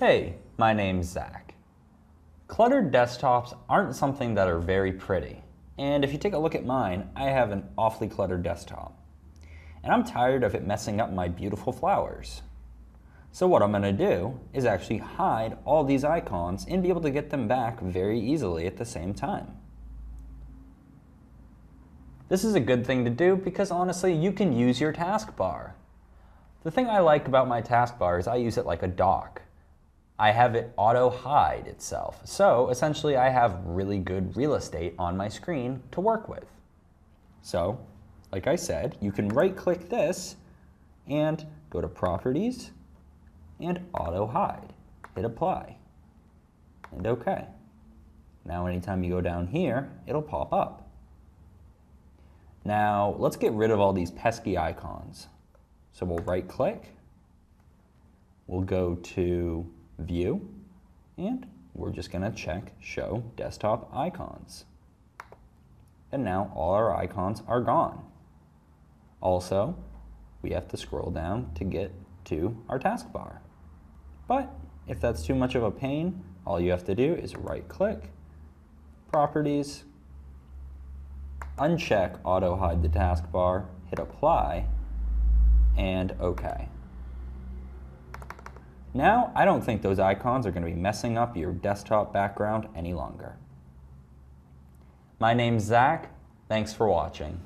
Hey, my name's Zach. Cluttered desktops aren't something that are very pretty, and if you take a look at mine, I have an awfully cluttered desktop. And I'm tired of it messing up my beautiful flowers. So what I'm going to do is actually hide all these icons and be able to get them back very easily at the same time. This is a good thing to do because honestly, you can use your taskbar. The thing I like about my taskbar is I use it like a dock. I have it auto-hide itself, so essentially I have really good real estate on my screen to work with. So, like I said, you can right-click this and go to Properties and Auto-Hide. Hit Apply and OK. Now anytime you go down here, it'll pop up. Now let's get rid of all these pesky icons. So we'll right-click, we'll go to View, and we're just going to check Show Desktop Icons. And now all our icons are gone. Also, we have to scroll down to get to our taskbar. But if that's too much of a pain, all you have to do is right-click, Properties, uncheck Auto Hide the Taskbar, hit Apply, and OK. Now, I don't think those icons are going to be messing up your desktop background any longer. My name's Zach. Thanks for watching.